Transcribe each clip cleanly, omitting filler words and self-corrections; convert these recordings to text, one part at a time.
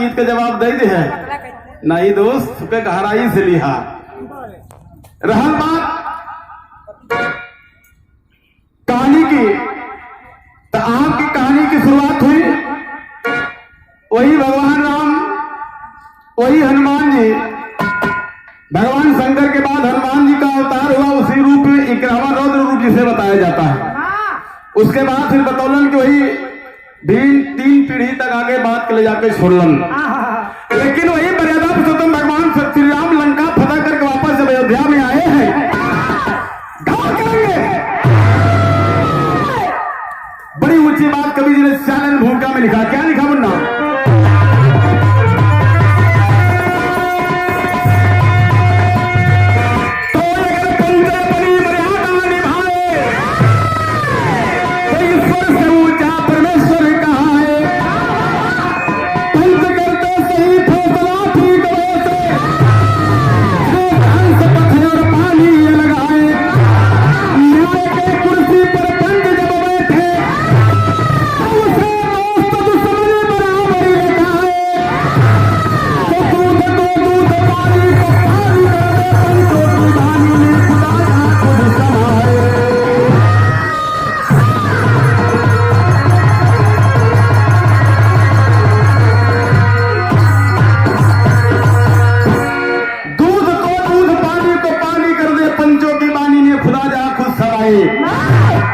चीज का जवाब दे दे है नहीं दोस्त, के गहराई से लिहा रहल बात कहानी की। तो आपकी कहानी की शुरुआत हुई वही भगवान राम, वही हनुमान जी। भगवान शंकर के बाद हनुमान जी का अवतार हुआ उसी रूप में 11वां रौद्र रूप जिसे बताया जाता है। उसके बाद फिर बतौलन कि वही भीम 3 पीढ़ी तक आगे बात के ले जाके छोड़लन। लेकिन वही मर्यादा पुरुषोत्तम भगवान श्री राम लंका फतह करके वापस जब अयोध्या में आए हैं, बड़ी ऊंची बात कवि जी ने चालन भूमिका में लिखा। क्या लिखा मुन्ना?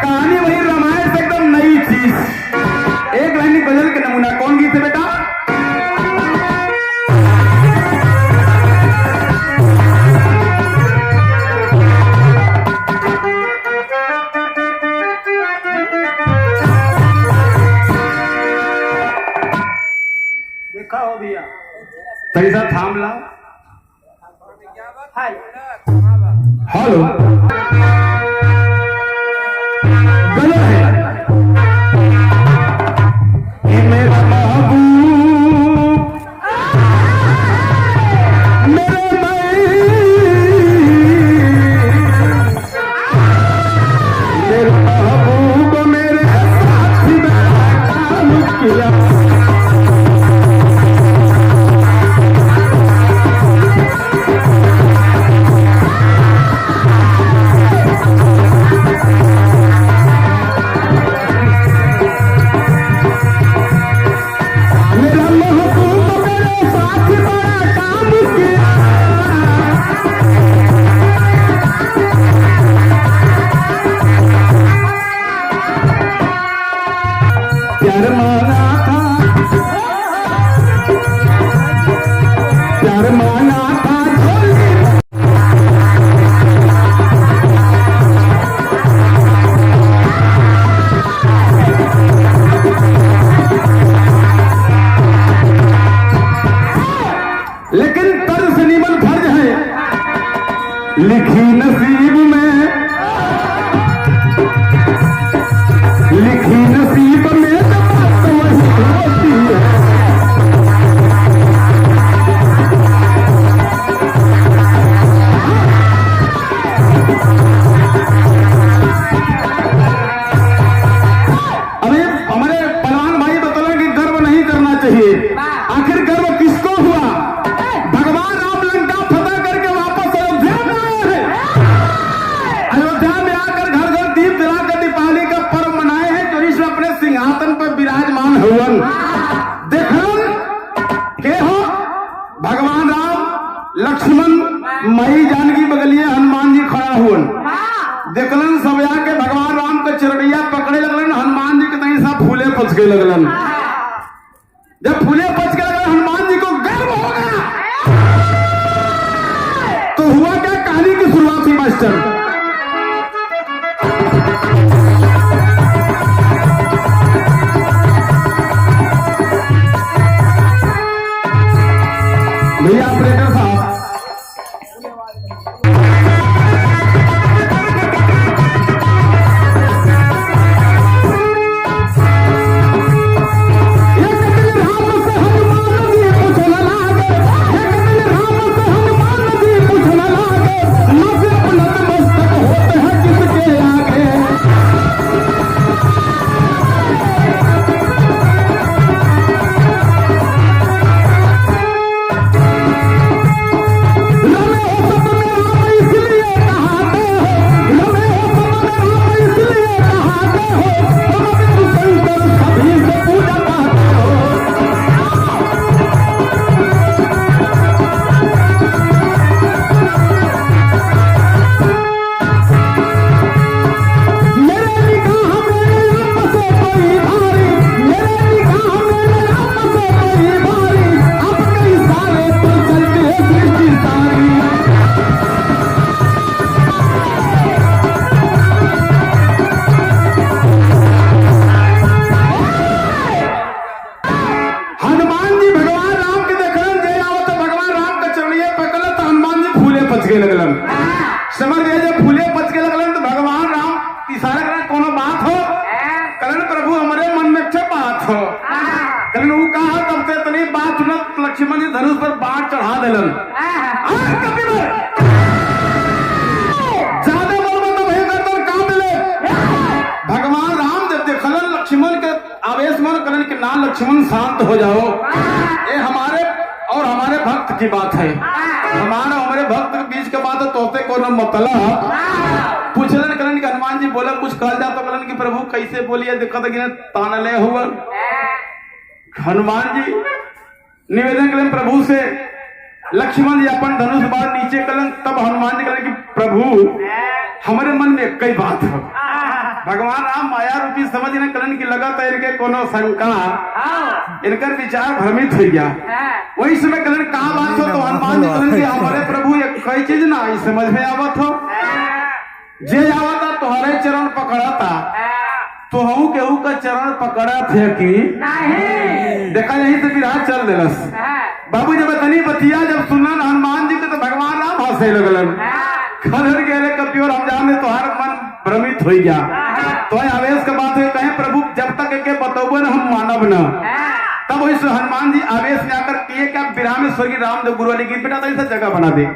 कहानी वही रामायण से एकदम नई चीज। एक लाइन गजल के नमूना कौन गीत है बेटा? देखा हो भैया सही सा थाम ला। हेलो मेरा महबूब मेरे महबूब मेरे साथी काम किया। लिखी नसीब में, लिखी नसीब में तो बात वही होती है। अभी हमारे पहलवान भाई बतौले कि गर्व नहीं करना चाहिए। आखिर गर्व किसको हुआ? भगवान राम लंका फतह करके वापस अयोध्या में आए हैं। अयोध्या में आकर घर घर दीप जलाकर दीपावली का पर्व मनाए हैं। जो ईश्वर अपने सिंहासन पर विराजमान हुवन देखन के हो भगवान राम, लक्ष्मण, मई जानकी बगलिए हनुमान जी खड़ा हुवन। देखलन सब आके भगवान राम का चरणिया पकड़े लगलन। हनुमान जी के तहीं सब फूले पच के लगलन। जब फूले पच के लगलन हनुमान जी को गर्व हो गया। तो हुआ क्या? कहानी की शुरुआत हुई मास्टर। भैया ऑपरेटर साहब लक्ष्मण जी धनुष पर बाण चढ़ा दिलन। ज्यादा बोलबो तो भयंकर तो काम मिले। भगवान राम जब देखलन लक्ष्मण के आवेश में कलन के ना लक्ष्मण शांत हो जाओ, ये हमारे और हमारे भक्त की बात है, हमारा हमारे भक्त के बीच के बात है, तोते को न मतलब पूछलन कलन के हनुमान जी बोला कुछ कहा जा तो कलन की प्रभु कैसे बोलिए दिक्कत गिने तान ले हुआ। हनुमान जी निवेदन करें प्रभु से, लक्ष्मण जी अपन धनुष बाण नीचे कलन, तब हनुमान जी करें कि प्रभु हमारे मन में कई बात है। भगवान राम माया रूपी समझ न कलन की लगत है इनके कोनो शंका, इनकर विचार भ्रमित हो गया। वही समय कलन कहा बात हो तो हनुमान जी कलन की हमारे प्रभु ये कई चीज ना समझ में आवत हो, जे आवता तुम्हारे चरण पकड़ा था तो हूँ केहू का चरण पकड़ा थे कि नहीं, देखा यही से विराट चल दिलस। बाबू जब तनी बतिया जब सुनन हनुमान जी के तो भगवान राम हंसे लगलन, खलर गेले कभी और हम जाने तो हर मन भ्रमित हो गया। तो आवेश का बात है कहें प्रभु जब तक के बतौबो न हम मानव न, तब वही हनुमान जी आवेश में आकर किए क्या विराम में स्वर्गीय राम जो गुरु वाली गीत बेटा तो जगह बना दे।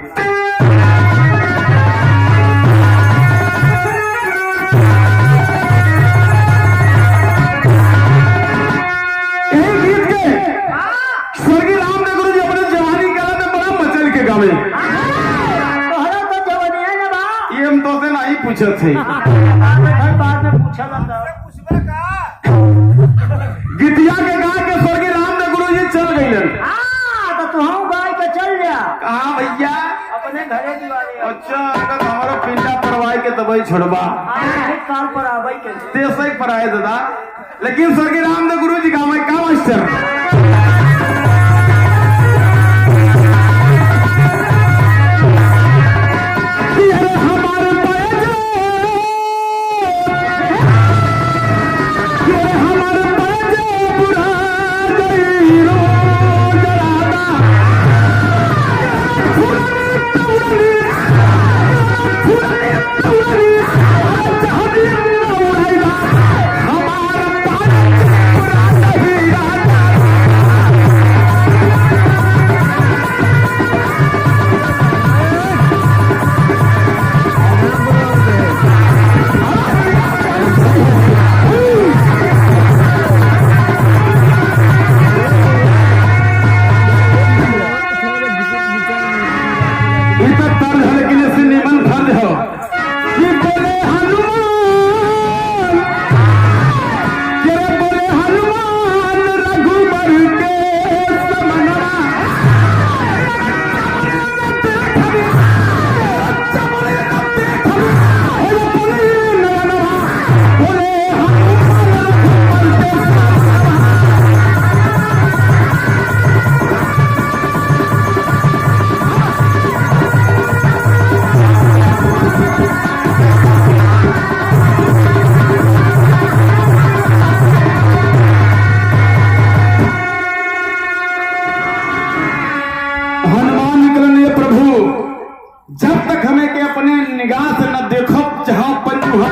स्वर्गीय राम ने गुरु जी अपने जवानी कला में बड़ा मचल के गावे, ये हम तो से नहीं पूछे थे, गीतिया के गा के स्वर्गीय राम ने गुरु जी चल गए। तो तुम गाय के चल जा कहा भैया अपने घरे दिवाली। अच्छा अगर हमारा पिंडा परवाई के तबई छोड़बा काल पर आवाई के देश ही पर आए दादा, लेकिन स्वर्गीय राम ने गुरु जी का मैं का मास्टर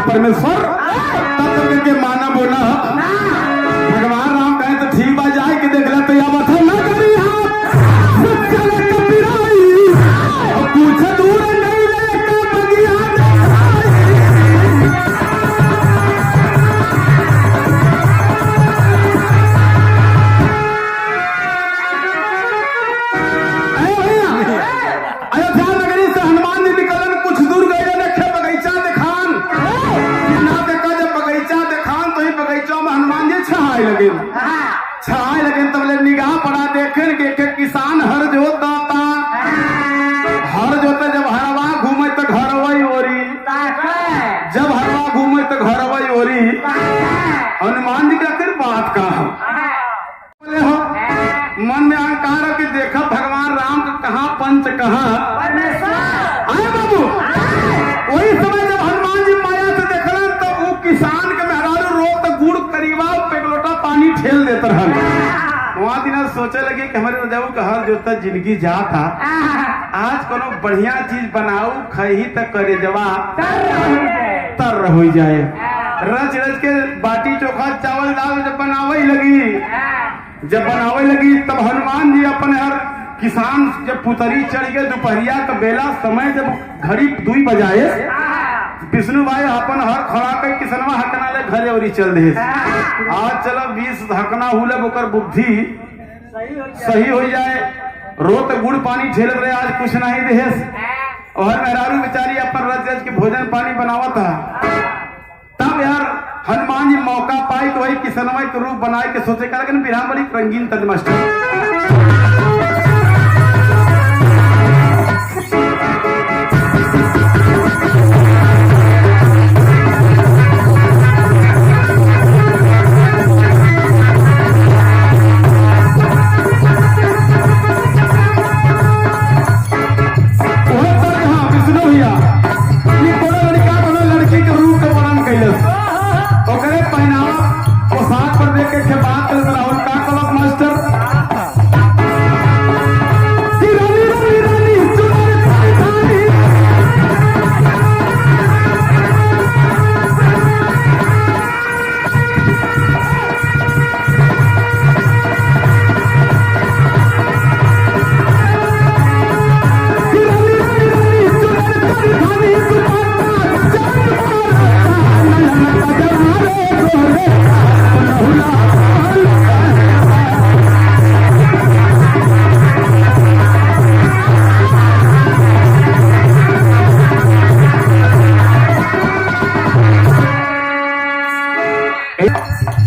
परमेश्वर तब तक के माना बोला। भगवान राम कहे तो ठीक बा जाए के देख ले तो या बात ना करी हम कुछ दूर नहीं लेकर बगिया अयोध्या नगरी से हनुमान जी निकलन कुछ दूर गए देखे बगीचा दिखान छाए लगे तब ले निगाह पड़ा देखे के किसान हर जोता हर जोते जब हरवा घूमे तो घरवई ओरी, जब हरवा घूमे तो घरवई ओरी। हनुमान जी का फिर बात का बोले हो मन में अहंकार कि देखा भगवान राम का कहाँ पंच कहाँ आए बाबू। वही समय जब हनुमान जी माया से देखलन तो वो किसान के मेहरारू रोक तो गुड़ करीबा पेगलोटा पानी ठेल देता रहा। वहां दिन सोचे लगे कि हमारे रजाऊ का हर जोता जिंदगी जाता, आज कोनो बढ़िया चीज बनाऊ खही तक करे जवा तर हो जाए। रच रच के बाटी चोखा चावल दाल जब बनावे लगी जब बनावे लगी तब हनुमान जी अपन हर किसान जब पुतरी चढ़ गए दोपहरिया का बेला समय जब घड़ी 2 बजाए विष्णु भाई अपन हर खड़ा कर किसनवा हकना ले घरे और चल दे आज चलो 20 हकना हुलब ओकर बुद्धि सही हो जाए रोत गुड़ पानी झेलत रहे आज कुछ नहीं देहेस और मेहरारू बेचारी अपन रज के भोजन पानी बनावत था तब यार हनुमान जी मौका पाई तो वही किसनवा के रूप बनाए के सोचे कर बिहार बड़ी रंगीन तज मास्टर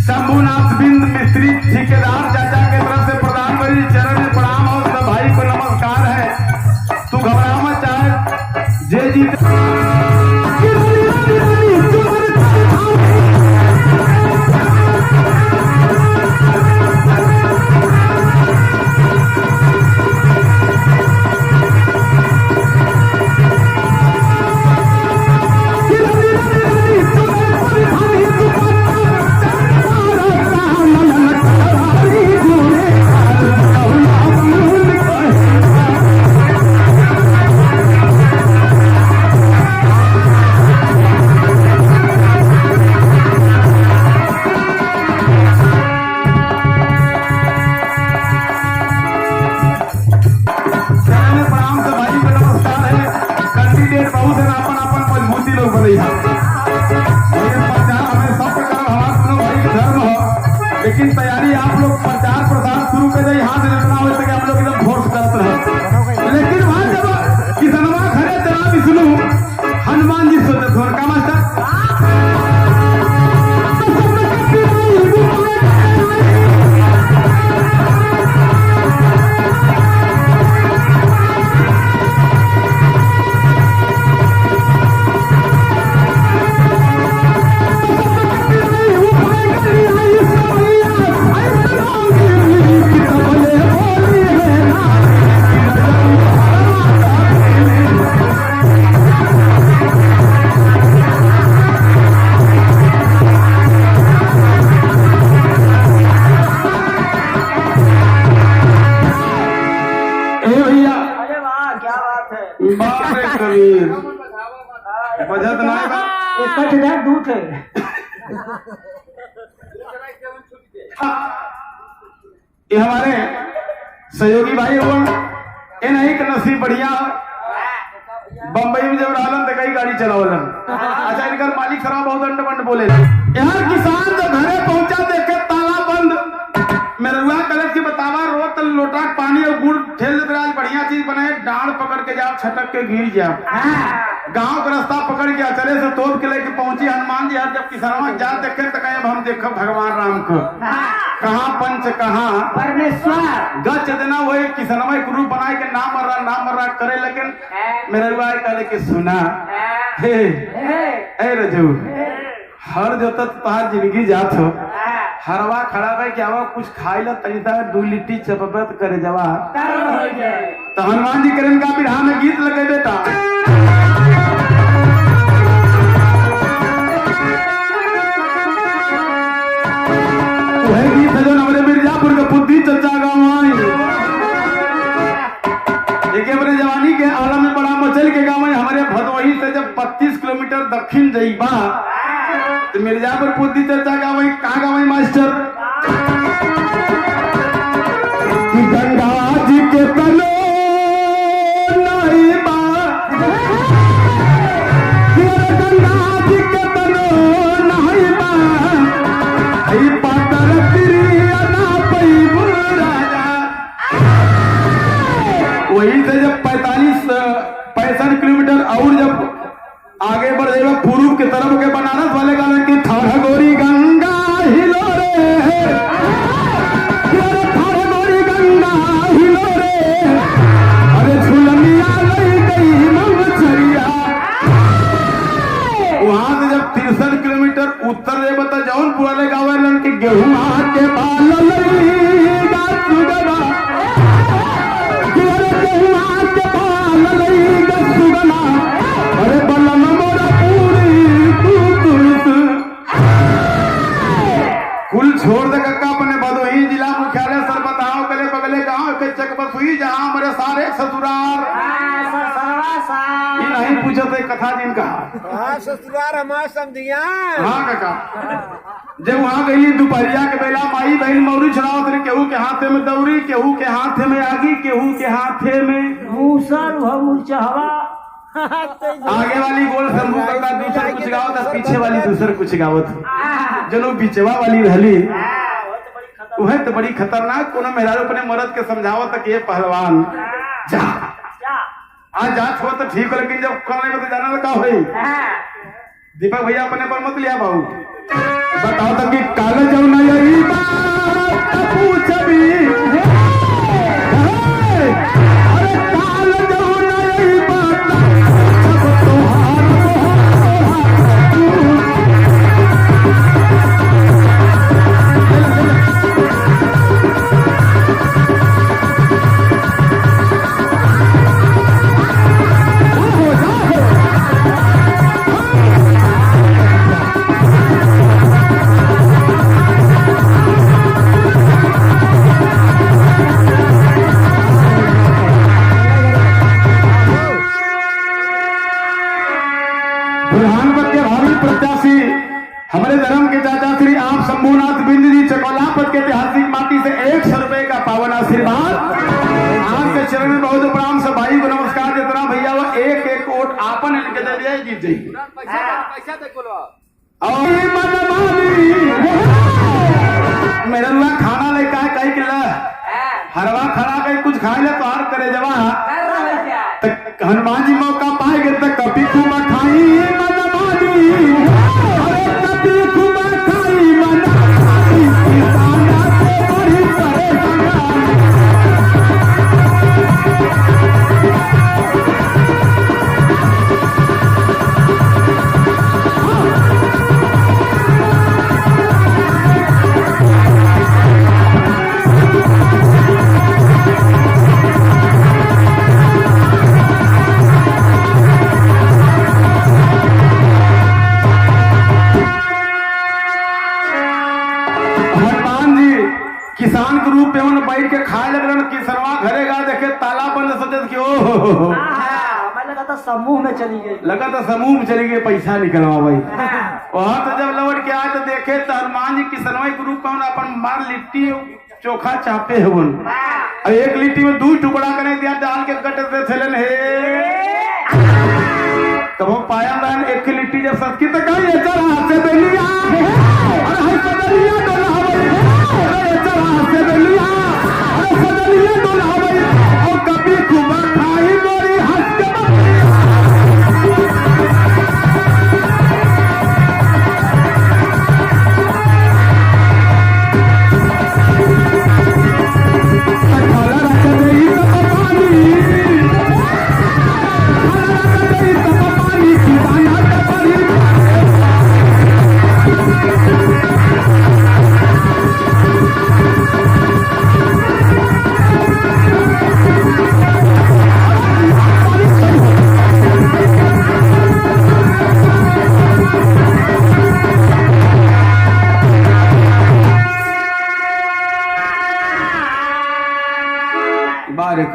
शंभुनाथ बिंद मिस्त्री ठेकेदार चाचा के तरफ से प्रधानमंत्री चरण में प्रणाम और सब भाई को नमस्कार है। तू घबरा मत चाहे जे जीत लेकिन तैयारी आप लोग प्रचार प्रसार शुरू कर दे हाथ रखना हो सके आप लोग एकदम फोर्स करते रहे लेकिन वहां जब किसनवा खड़े चला विष्णु हनुमान जी सोचे थोड़ा का मास्टर बजत नहीं दूध है ये हमारे सहयोगी भाई हुआ ये नहीं कि नसीब बढ़िया बम्बई में जब रहलन तो कई गाड़ी चलावलन अच्छा इनका मालिक खराब बहुत दंड बंड बोले यहाँ किसान जब घरे पहुंचा देखे ताला बंद मेरे रुआ कलर की बतावा रोत लोटा पानी और गुड़ ठेल दे आज बढ़िया चीज बने डांड पकड़ के जाओ छटक के गिर जाओ गांव का रास्ता पकड़ के चले से तोप के लेके पहुंची हनुमान जी जब किसानवा जा देखे तो कहे अब हम देखो भगवान राम को कहाँ पंच कहाँ परमेश्वर गच देना वही किसानवा एक रूप बनाए के नाम मर रहा करे लेकिन मेरे रुआ कहले कि सुना हे रजू हर जो तक तुम्हार जिंदगी जात हो हरवा खड़ा भाई क्या कुछ खाई ला तनिता 2 लिट्टी चपबत करे जवा तो हनुमान जी करण का बिरहा में गीत लगे बेटा वही गीत है जो हमारे मिर्जापुर के बुद्धि चचा गाँव एक बड़े जवानी के आलम में बड़ा मचल के गाँव में हमारे भदोही से जब 25 किलोमीटर दक्षिण जईबा तो मिर्जापुर बुद्धि चर्चा का वही कहाँ का वही मास्टर पातर तिरिया ना पैबू राजा। वही से जब 65 किलोमीटर और जब आगे बढ़ जाएगा पूर्व की तरफ के बनारस वाले गाने की थार गोरी गंगा हिलो रे, थार गोरी गंगा हिलो रे, अरे झुलमिया लई गई मंगचरिया। वहां से जब 63 किलोमीटर उत्तर रे बता जौनपुर वाले गाँव वाले की गेहूं के बाल लईगा सुगमा, गेहूं के बाल लईगा सुगमा, अरे बलम मोरा पूरी कुल छोड़ दे कक्का अपने भदोही जिला मुख्यालय सर बताओ गले बगले गांव के चक बस हुई जहां हमारे सारे ससुराल नहीं पूछते कथा दिन कहा ससुराल हमारा समझिया। हाँ काका, जब वहां गई दोपहरिया के बेला माई बहन मौरी चढ़ाओ तेरे केहू के हाथे में दौरी, केहू के हाथे में आगी, केहू के हाथे में मूसल मुरचहवा। आगे वाली गोल शंभू काका दूसर कुछ गावत था, पीछे वाली दूसर कुछ गावत। जो बिचवा वाली रहली वह तो बड़ी खतरनाक। कोनो मेहरारू अपने मर्द के समझावत तक ये पहलवान जा आज जात हो तो ठीक हो, लेकिन जब करने में तो जाना लगा हुई। दीपक भैया अपने पर मत लिया बाबू, बताओ तक कि काल जाऊ ना यही बात पूछबी, अरे काल जाऊ ना यही बात हमारे धर्म के चाचा श्री आप शंभुनाथ बिंद जी चकौलापत के ऐतिहासिक माटी से 100 रुपए का पावन आशीर्वाद आपके चरण में बहुत प्रणाम। सब भाई को नमस्कार। जितना भैया वो एक वोट आपन इनके दे दिया जीत जाई। मेरा खाना लेकर आए कई किला हरवा खड़ा कहीं कुछ खाए ले तो हार करे जवा हनुमान जी मौका पाएंगे तो कभी खूब खाई किसान के रूप में बैठ के खाए लगन किसनवा घरे गा देखे ताला बंद सजत क्यों लगा था समूह में चली गई, लगा था समूह में चली गई पैसा निकलवा भाई। वहां तो जब लौट के आए तो देखे तो हनुमान जी किसनवा के रूप में अपन मार लिट्टी चोखा चापे है उन एक लिट्टी में 2 टुकड़ा करे दिया डाल के कट से थेलन है तब वो पाया बहन एक लिट्टी जब सस्ती तो कहीं ऐसा हाथ से बेलिया और हाथ से बेलिया डोला और कभी कुबा खाई गोरी हंस के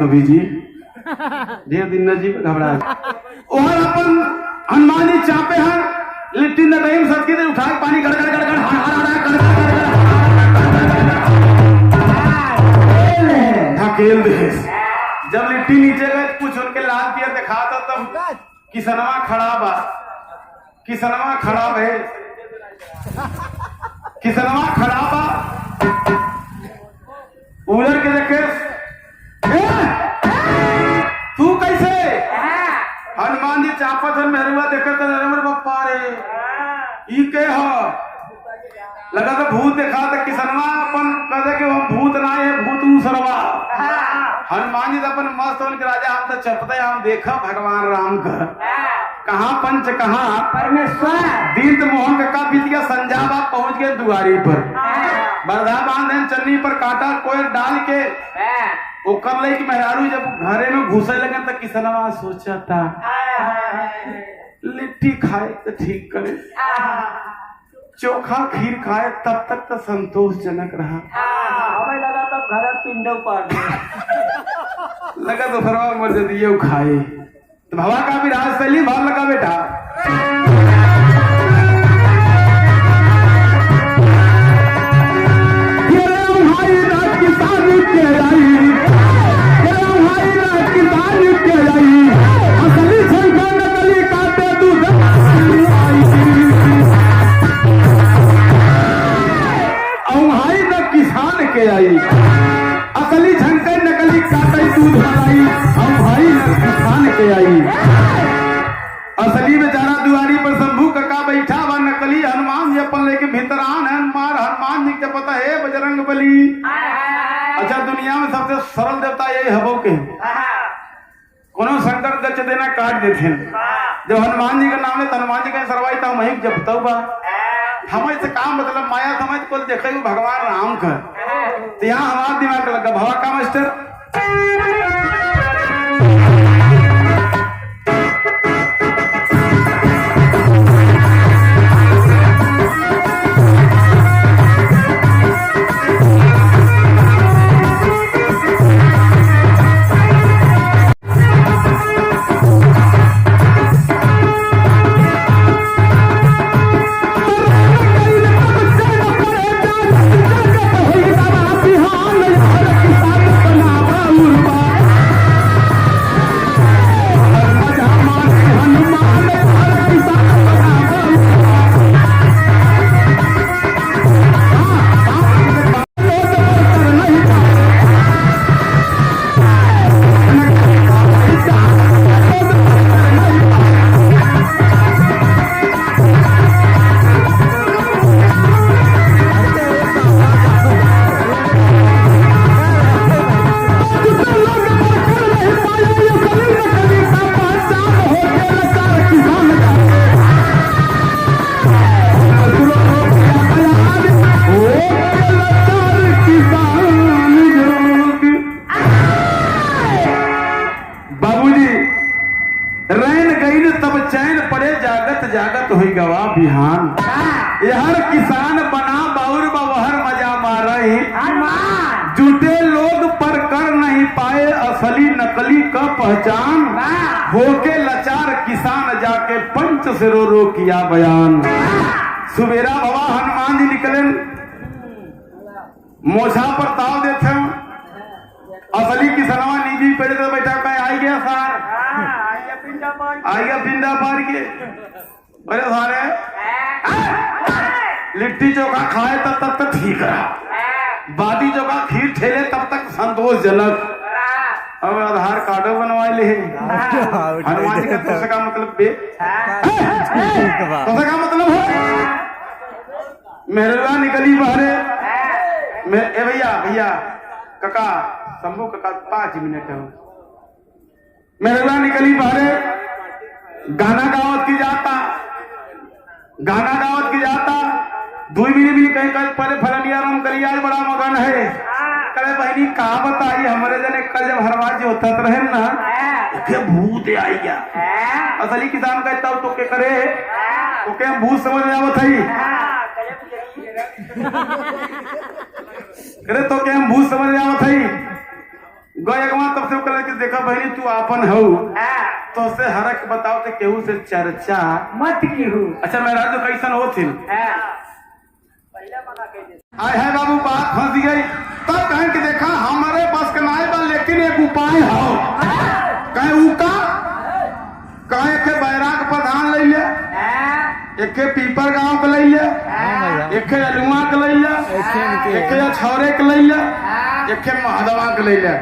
कभी जी ढेर दिन नजीब घबरा और अपन हनुमान जी चापे हैं लिट्टी न रहीम सदकी ने उठा पानी गड़ गड़ गड़ गड़ ढकेल दे। जब लिट्टी नीचे गए कुछ उनके लाल किया दिखा था तब किसनवा खड़ा बा, किसनवा खड़ा है किसनवा खड़ा बा उलर के देखे तू कैसे हनुमान जी चापत है मेहरुआ देखे तो नरेंद्र बप्पा रे ई के हो लगा तो भूत देखा तो किसनवा अपन कहते कि हम भूत ना है भूत सरवा हनुमान जी तो अपन मस्त होने के राजा हम तो चपते हम देखा भगवान राम का कहाँ पंच कहाँ परमेश्वर दीन मोहन का बीत गया संजाबा पहुंच गए दुआरी पर बरधा बांध चन्नी पर काटा कोई डाल के वो कर ले कि मेहरारू जब घरे में घुसे लगे तो किसनवा सोचा था लिट्टी खाए तो ठीक करे चोखा खीर खाए तब तक तो संतोषजनक रहा हमें लगा तब घर पिंडों पर लगा तो सरवा मर जाती है खाए तो भवा का भी राज शैली भाव लगा बेटा असली झंके नकली काटे दूध मलाई हम भाई किसान के आई असली बेचारा दुआरी पर शंभू कका बैठा बा नकली हनुमान जी अपन लेके भीतरान है मार हनुमान जी के पता है बजरंग बली अच्छा दुनिया में सबसे सरल देवता यही हबो के कोनो संकट गच देना काट देते जब हनुमान जी का नाम ले हनुमान जी का सरवाई तो वही जपता बा हमें से काम मतलब माया समझ को देखे भगवान राम का तो यहाँ हमारा दिमाग लगा भवा का मास्टर जागत हुई गवा बिहान यहर किसान बना बाउर बहर मजा मारे जुटे लोग पर कर नहीं पाए असली नकली का पहचान होके लाचार किसान जाके पंच से रो किया बयान सुबेरा बाबा हनुमान जी निकले मोछा पर ताव देते असली किसनवा निजी पेड़ तो बैठा कहे आई गया सार आई गया पिंडा पार के अरे सारे लिट्टी चोखा खाए तब तक ठीक रहा बाटी चोखा खीर ठेले तब तक संतोषजनक अब आधार कार्डो बनवाए ले हनुमान जी का तो का मतलब बे तो का मतलब है मेहरवा निकली बाहरे ए भैया भैया कका शंभू कका 5 मिनट हो मेहरवा निकली बाहरे गाना गावत की जाता दुई भी कहीं कल पहले फलनिया राम कलिया बड़ा मगन है करे बहनी कहा बताई हमारे जने कल जब हरवाज होता रहे ना के भूत आई गया असली किसान का तब तो के करे तो के भूत समझ में आवत है करे तो के भूत समझ में आवत है गयगवा तब से कल के देखा बहनी तू आपन हो तो से हरक बताओ ते केहू से चर्चा मत की हो अच्छा मेरा तो कैसन हो थी आय है बाबू बात फंस गई तब कहें कि देखा हमारे पास कनाए बा लेकिन एक उपाय हो कहे उका कहे के बैराग प्रधान ले ले एक के पीपर गांव के ले ले एक एक अलुआ के लैला, एक छौरे के लैला, एक महदवा के लैला।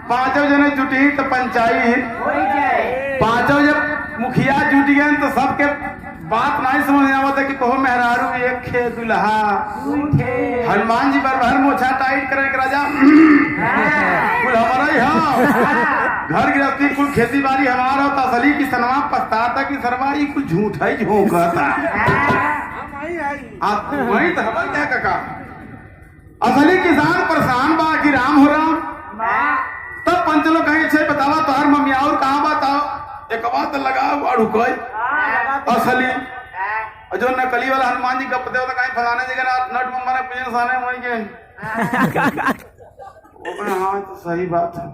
पांचों जने जुटी तो पंचायत, पांचों जब मुखिया जुट गए तो सबके बात नहीं समझ में आवत है कि कहो मेहरारू एक खे दुल्हा। हनुमान जी पर भर मोछा टाइट करे के राजा कुल हमारा ही हाँ घर गृहस्थी कुल खेती बाड़ी हमारा होता। असली की सनवा पछताता की सरवाई कुल झूठ है झोंकता। वही तो हवा क्या काका असली किसान परेशान बा कि राम हो राम। तब पंच लोग कहेंगे छे बतावा तोहर मम्मी और कहाँ बताओ एक बात लगा रुको असली जो नकली वाला हनुमान जी गप दे कहीं फलाने जगह नट मुंबा ने पिजन साने वही के हाँ तो सही बात है।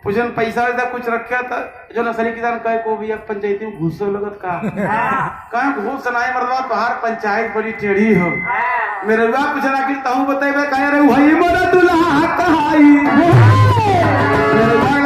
पुजन पैसा वैसा कुछ रखे था जो नसली किसान कहे को भी पंचायती में घुसो लगत का कहीं घूस सुनाई मरवा तोहार पंचायत बड़ी टेढ़ी हो। मेरे रुआ पूछना कि तहु बताइबे कहे रे भाई मोरा दुल्हा कहाई मेरे